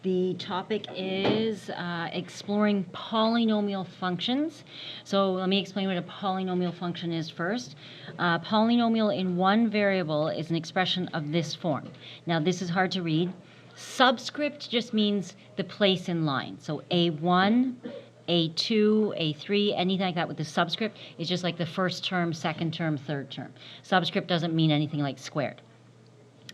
The topic is exploring polynomial functions. So let me explain what a polynomial function is first. Polynomial in one variable is an expression of this form. Now this is hard to read. Subscript just means the place in line. So A1, A2, A3, anything like that with the subscript is just like the first term, second term, third term. Subscript doesn't mean anything like squared.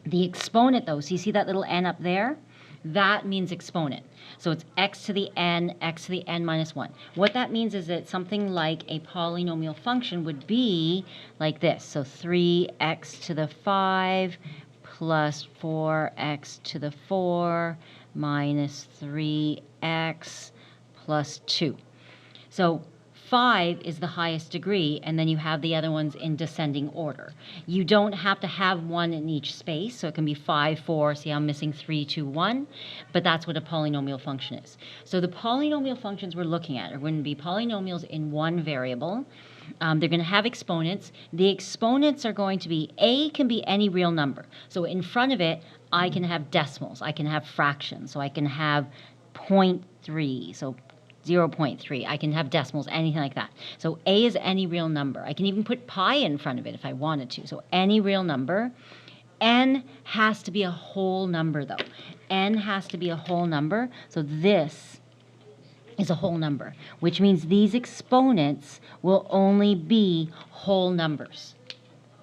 The exponent though, so you see that little n up there? That means exponent. So it's x to the n minus 1. What that means is that something like a polynomial function would be like this. So 3x to the 5 plus 4x to the 4 minus 3x plus 2. So 5 is the highest degree, and then you have the other ones in descending order. You don't have to have one in each space, so it can be 5, 4, see I'm missing 3, 2, 1, but that's what a polynomial function is. So the polynomial functions we're looking at are going to be polynomials in one variable. They're going to have exponents. The exponents are going to be, A can be any real number. So in front of it, I can have decimals, I can have fractions, so I can have 0.3, so 0.3. I can have decimals, anything like that. So A is any real number. I can even put pi in front of it if I wanted to. So any real number. N has to be a whole number though. N has to be a whole number. So this is a whole number, which means these exponents will only be whole numbers.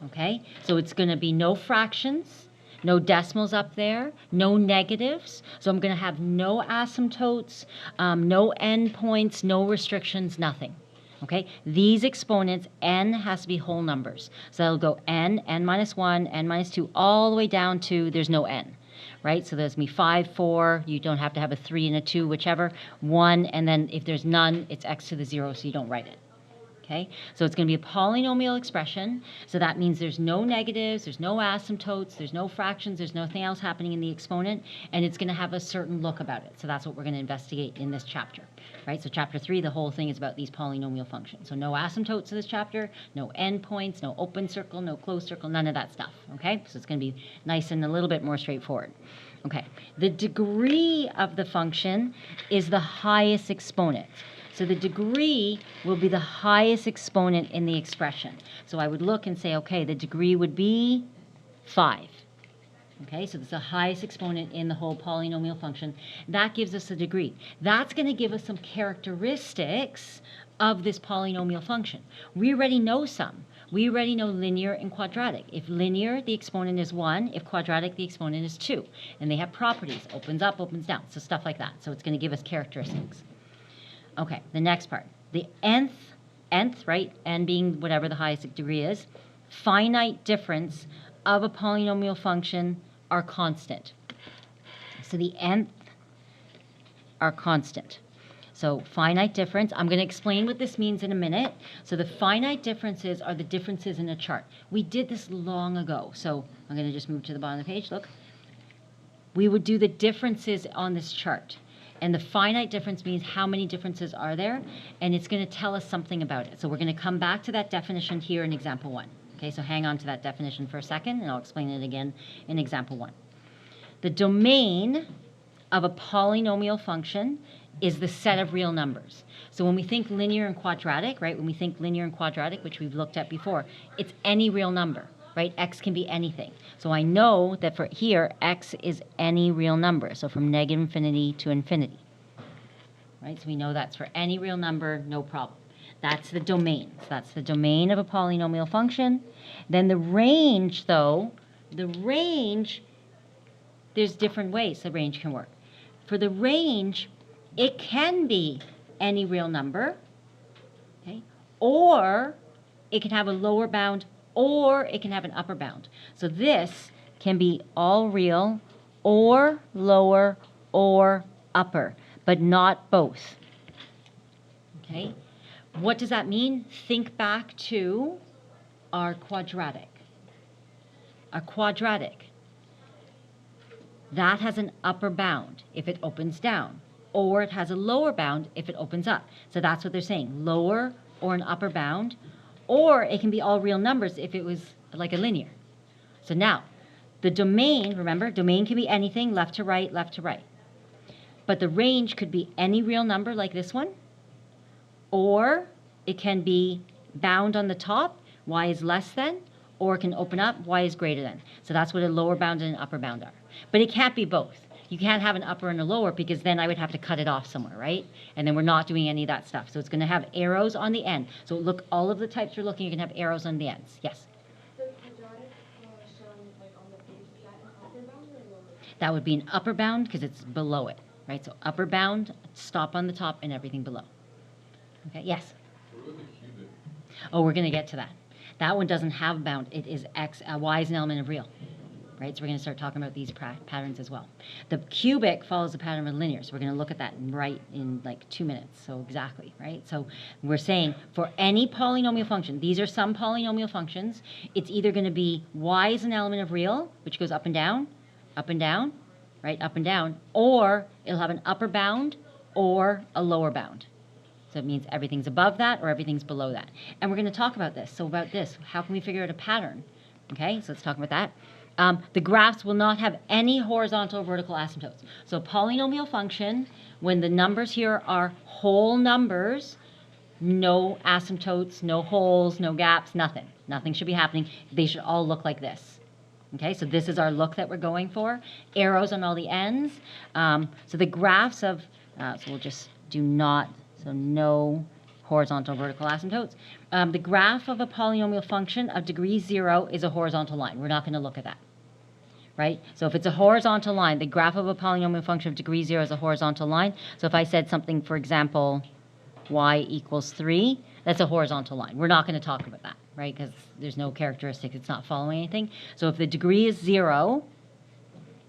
Okay? So it's going to be no fractions, no decimals up there, no negatives. So I'm going to have no asymptotes, no endpoints, no restrictions, nothing. Okay? These exponents, n has to be whole numbers. So it'll go n, n minus 1, n minus 2, all the way down to there's no n. Right? So there's me 5, 4, you don't have to have a 3 and a 2, whichever, 1, and then if there's none, it's x to the 0, so you don't write it. Okay, so it's going to be a polynomial expression. So that means there's no negatives, there's no asymptotes, there's no fractions, there's nothing else happening in the exponent, and it's going to have a certain look about it. So that's what we're going to investigate in this chapter. Right? So chapter 3, the whole thing is about these polynomial functions. So no asymptotes in this chapter, no endpoints, no open circle, no closed circle, none of that stuff. Okay, so it's going to be nice and a little bit more straightforward. Okay, the degree of the function is the highest exponent. So the degree will be the highest exponent in the expression. So I would look and say, okay, the degree would be 5. Okay, so it's the highest exponent in the whole polynomial function. That gives us a degree. That's going to give us some characteristics of this polynomial function. We already know some. We already know linear and quadratic. If linear, the exponent is 1. If quadratic, the exponent is 2. And they have properties, opens up, opens down, so stuff like that. So it's going to give us characteristics. Okay, the next part. The nth, right, n being whatever the highest degree is, finite difference of a polynomial function are constant. So the nth are constant. So finite difference, I'm going to explain what this means in a minute. So the finite differences are the differences in a chart. We did this long ago. So I'm going to just move to the bottom of the page, look. We would do the differences on this chart. And the finite difference means how many differences are there, and it's going to tell us something about it. So we're going to come back to that definition here in example 1. Okay, so hang on to that definition for a second, and I'll explain it again in example 1. The domain of a polynomial function is the set of real numbers. So when we think linear and quadratic, right, when we think linear and quadratic, which we've looked at before, it's any real number. Right? X can be anything. So I know that for here, X is any real number. So from negative infinity to infinity. Right? So we know that's for any real number, no problem. That's the domain. So that's the domain of a polynomial function. Then the range, though, the range, there's different ways the range can work. For the range, it can be any real number, okay? Or it can have a lower bound, or it can have an upper bound. So this can be all real, or lower, or upper, but not both. Okay? What does that mean? Think back to our quadratic. A quadratic. That has an upper bound if it opens down, or it has a lower bound if it opens up. So that's what they're saying, lower or an upper bound. Or it can be all real numbers if it was like a linear. So now, the domain, remember, domain can be anything, left to right, left to right. But the range could be any real number like this one, or it can be bound on the top, y is less than, or it can open up, y is greater than. So that's what a lower bound and an upper bound are. But it can't be both. You can't have an upper and a lower because then I would have to cut it off somewhere, right? And then we're not doing any of that stuff. So it's going to have arrows on the end. So look, all of the types we're looking, you're going to have arrows on the ends. Yes? The quadratic shown like on the page, is that an upper bound or a lower bound? That would be an upper bound because it's below it, right? So upper bound, stop on the top, and everything below. Okay, yes? What about the cubic? Oh, we're going to get to that. That one doesn't have a bound. It is x. Y is an element of real, right? So we're going to start talking about these patterns as well. The cubic follows the pattern of linear. So we're going to look at that right in like 2 minutes. So exactly, right? So we're saying for any polynomial function, these are some polynomial functions. It's either going to be y is an element of real, which goes up and down, right? Up and down, or it'll have an upper bound or a lower bound. So it means everything's above that or everything's below that. And we're going to talk about this. So about this, how can we figure out a pattern? Okay, so let's talk about that. The graphs will not have any horizontal or vertical asymptotes. So polynomial function, when the numbers here are whole numbers, no asymptotes, no holes, no gaps, nothing. Nothing should be happening. They should all look like this. Okay, so this is our look that we're going for. Arrows on all the ends. So the graphs of, so we'll just do not, so no horizontal vertical asymptotes. The graph of a polynomial function of degree 0 is a horizontal line. We're not going to look at that, right? So if it's a horizontal line, the graph of a polynomial function of degree 0 is a horizontal line. So if I said something, for example, y equals 3, that's a horizontal line. We're not going to talk about that, right? Because there's no characteristic. It's not following anything. So if the degree is 0,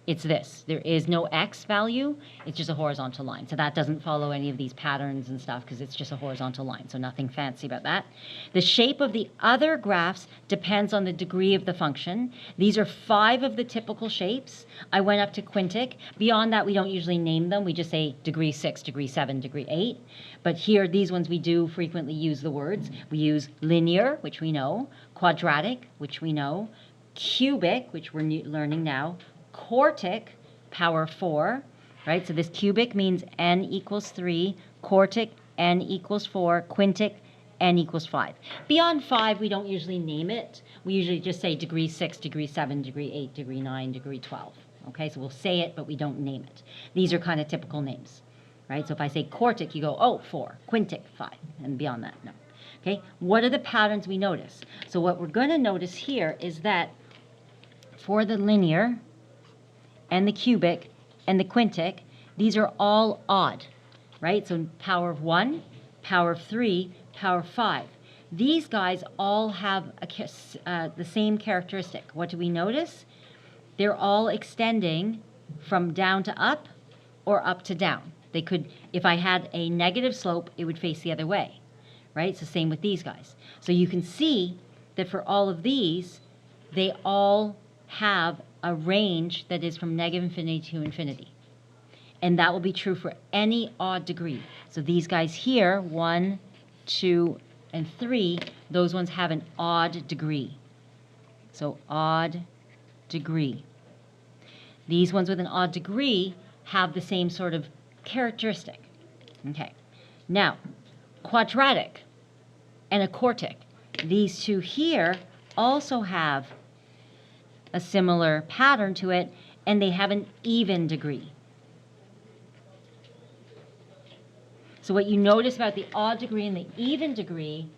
it's this. There is no x value. It's just a horizontal line. So that doesn't follow any of these patterns and stuff because it's just a horizontal line. So nothing fancy about that. The shape of the other graphs depends on the degree of the function. These are 5 of the typical shapes. I went up to quintic. Beyond that, we don't usually name them. We just say degree 6, degree 7, degree 8. But here, these ones, we do frequently use the words. We use linear, which we know, quadratic, which we know, cubic, which we're learning now, quartic, power 4, right? So this cubic means n equals 3, quartic, n equals 4, quintic, n equals 5. Beyond 5, we don't usually name it. We usually just say degree 6, degree 7, degree 8, degree 9, degree 12. Okay, so we'll say it, but we don't name it. These are kind of typical names, right? So if I say quartic, you go, oh, 4, quintic, 5, and beyond that, no. Okay, what are the patterns we notice? So what we're going to notice here is that for the linear, and the cubic, and the quintic, these are all odd, right? So power of 1, power of 3, power of 5. These guys all have the same characteristic. What do we notice? They're all extending from down to up or up to down. They could, if I had a negative slope, it would face the other way, right? It's the same with these guys. So you can see that for all of these, they all have a range that is from negative infinity to infinity. And that will be true for any odd degree. So these guys here, 1, 2, and 3, those ones have an odd degree. So odd degree. These ones with an odd degree have the same sort of characteristic. Okay. Now, quadratic and a quartic. These two here also have a similar pattern to it, and they have an even degree. So what you notice about the odd degree and the even degree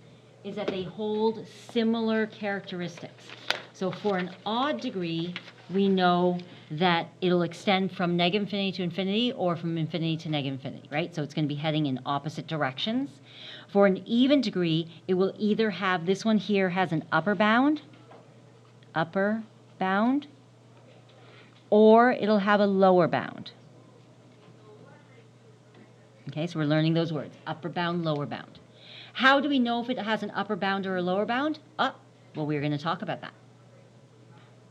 is that they hold similar characteristics. So for an odd degree, we know that it'll extend from negative infinity to infinity or from infinity to negative infinity, right? So it's going to be heading in opposite directions. For an even degree, it will either have, this one here has an upper bound, or it'll have a lower bound. Okay, so we're learning those words, upper bound, lower bound. How do we know if it has an upper bound or a lower bound? Well, we're going to talk about that.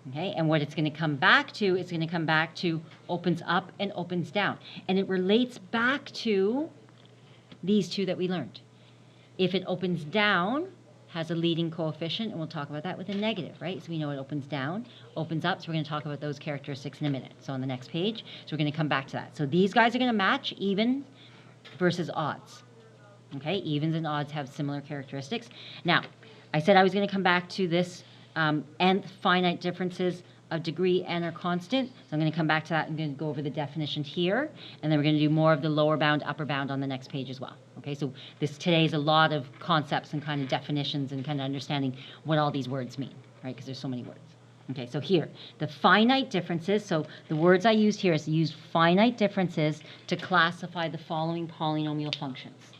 Okay, and what it's going to come back to, it's going to come back to opens up and opens down. And it relates back to these two that we learned. If it opens down, has a leading coefficient, and we'll talk about that with a negative, right? So we know it opens down, opens up, so we're going to talk about those characteristics in a minute. So on the next page, so we're going to come back to that. So these guys are going to match even versus odds. Okay, evens and odds have similar characteristics. Now, I said I was going to come back to this nth finite differences of degree n are constant. So I'm going to come back to that. I'm going to go over the definition here, and then we're going to do more of the lower bound, upper bound on the next page as well. Okay, so this today is a lot of concepts and kind of definitions and kind of understanding what all these words mean, right? Because there's so many words. Okay, so here, the finite differences. So the words I used here is to use finite differences to classify the following polynomial functions.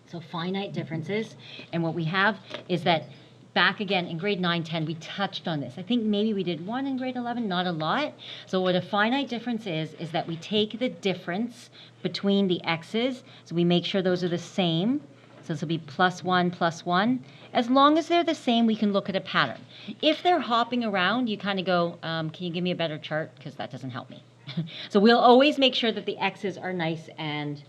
So finite differences, and what we have is that back again in grade 9, 10, we touched on this. I think maybe we did one in grade 11, not a lot. So what a finite difference is that we take the difference between the x's, so we make sure those are the same. So this will be plus 1. As long as they're the same, we can look at a pattern. If they're hopping around, you kind of go, can you give me a better chart? Because that doesn't help me. So we'll always make sure that the x's are nice and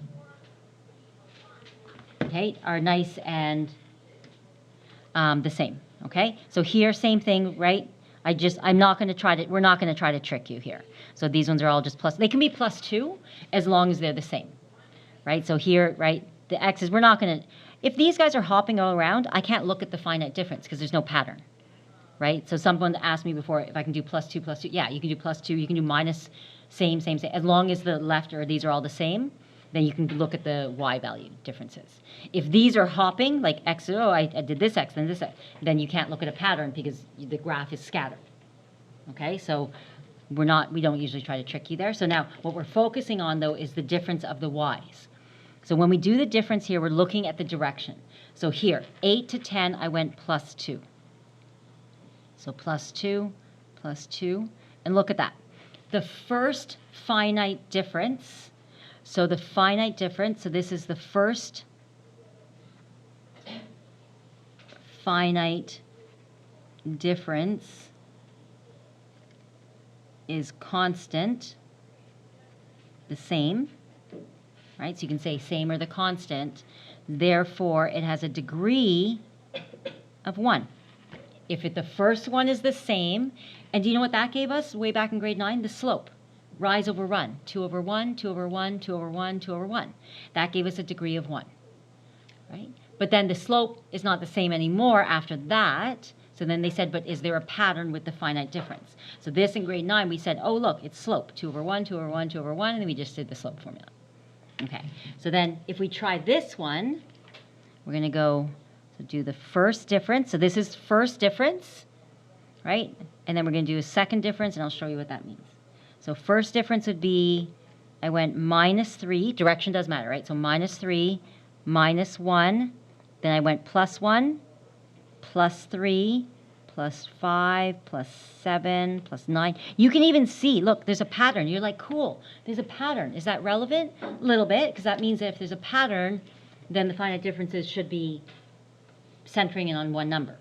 the same. Okay, so here, same thing, right? we're not going to try to trick you here. So these ones are all just plus. They can be plus 2 as long as they're the same, right? So here, right, the x's, we're not going to, if these guys are hopping all around, I can't look at the finite difference because there's no pattern, right? So someone asked me before if I can do plus 2. Yeah, you can do plus 2. You can do minus, same. As long as the left or these are all the same, then you can look at the y value differences. If these are hopping, like x, I did this x, then this x, then you can't look at a pattern because the graph is scattered. Okay, so we don't usually try to trick you there. So now what we're focusing on, though, is the difference of the y's. So when we do the difference here, we're looking at the direction. So here, 8 to 10, I went plus 2. So plus 2, and look at that. The first finite difference, so this is the first finite difference is constant, the same, right? So you can say same or the constant. Therefore, it has a degree of 1. If the first one is the same, and do you know what that gave us way back in grade 9? The slope. Rise over run. 2 over 1, 2 over 1, 2 over 1, 2 over 1. That gave us a degree of 1, right? But then the slope is not the same anymore after that. So then they said, but is there a pattern with the finite difference? So this in grade 9, we said, oh, look, it's slope. 2 over 1, 2 over 1, 2 over 1, and then we just did the slope formula. Okay, so then if we try this one, we're going to go do the first difference. So this is first difference, right? And then we're going to do a second difference, and I'll show you what that means. So first difference would be, I went minus 3. Direction does matter, right? So minus 3, minus 1. Then I went plus 1, plus 3, plus 5, plus 7, plus 9. You can even see, look, there's a pattern. You're like, cool, there's a pattern. Is that relevant? A little bit, because that means that if there's a pattern, then the finite differences should be centering in on one number.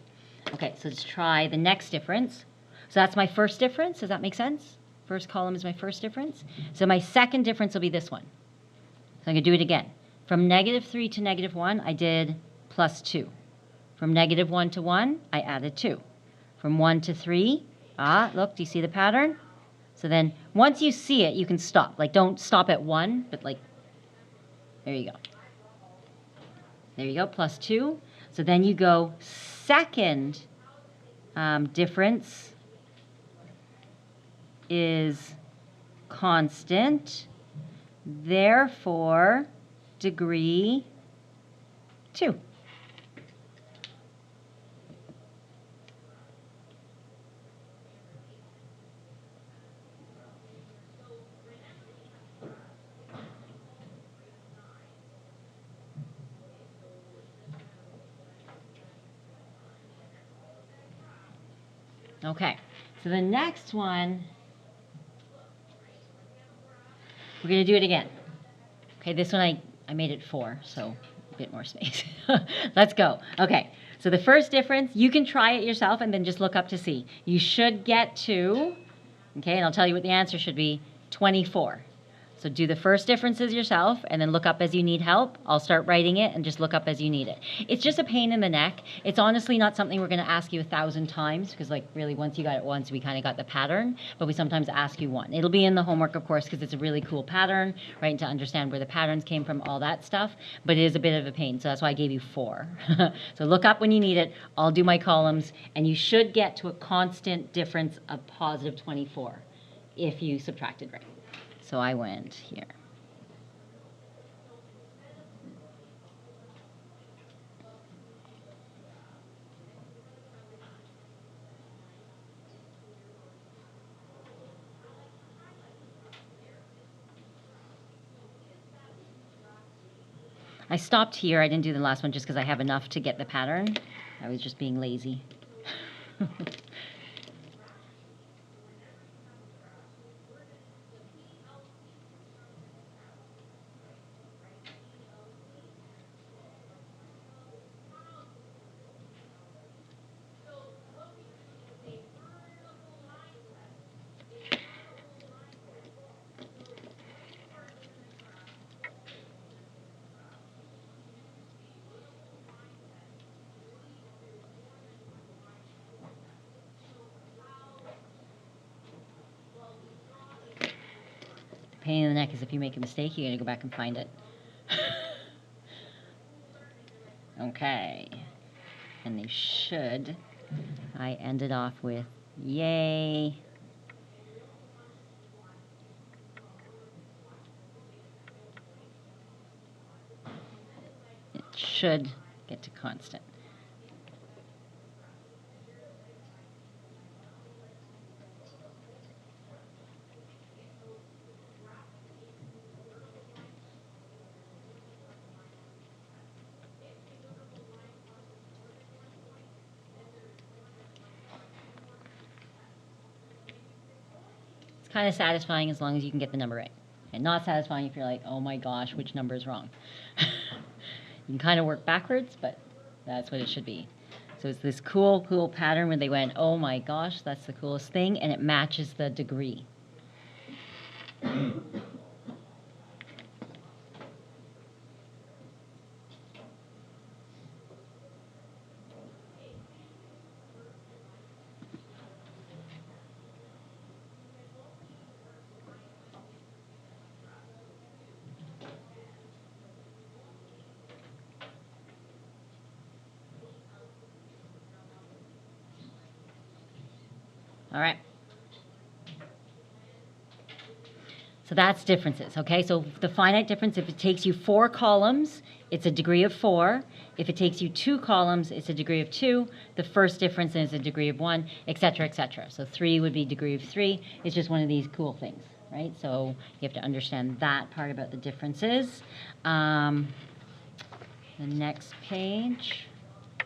Okay, so let's try the next difference. So that's my first difference. Does that make sense? First column is my first difference. So my second difference will be this one. So I'm going to do it again. From negative 3 to negative 1, I did plus 2. From negative 1 to 1, I added 2. From 1 to 3, look, do you see the pattern? So then once you see it, you can stop. Like, don't stop at 1, but like, there you go. There you go, plus 2. So then you go second difference is constant, therefore degree 2. Okay, so the next one, we're going to do it again. Okay, this one I made it 4, so a bit more space. Let's go. Okay, so the first difference, you can try it yourself and then just look up to see. You should get to, okay, and I'll tell you what the answer should be, 24. So do the first differences yourself and then look up as you need help. I'll start writing it and just look up as you need it. It's just a pain in the neck. It's honestly not something we're going to ask you 1,000 times because like really once you got it once, we kind of got the pattern, but we sometimes ask you one. It'll be in the homework, of course, because it's a really cool pattern, right, and to understand where the patterns came from, all that stuff, but it is a bit of a pain, so that's why I gave you 4. So look up when you need it. I'll do my columns, and you should get to a constant difference of positive 24 if you subtracted right. So I went here. I stopped here. I didn't do the last one just because I have enough to get the pattern. I was just being lazy. Pain in the neck is if you make a mistake, you're going to go back and find it. Okay. And they should. I ended off with yay. It should get to constant. Kind of satisfying as long as you can get the number right. And not satisfying if you're like, oh my gosh, which number is wrong? You can kind of work backwards, but that's what it should be. So it's this cool pattern where they went, oh my gosh, that's the coolest thing, and it matches the degree. All right. So that's differences, okay? So the finite difference, if it takes you 4 columns, it's a degree of 4. If it takes you 2 columns, it's a degree of 2. The first difference is a degree of 1, etc., etc. So 3 would be degree of 3. It's just one of these cool things, right? So you have to understand that part about the differences. The next page.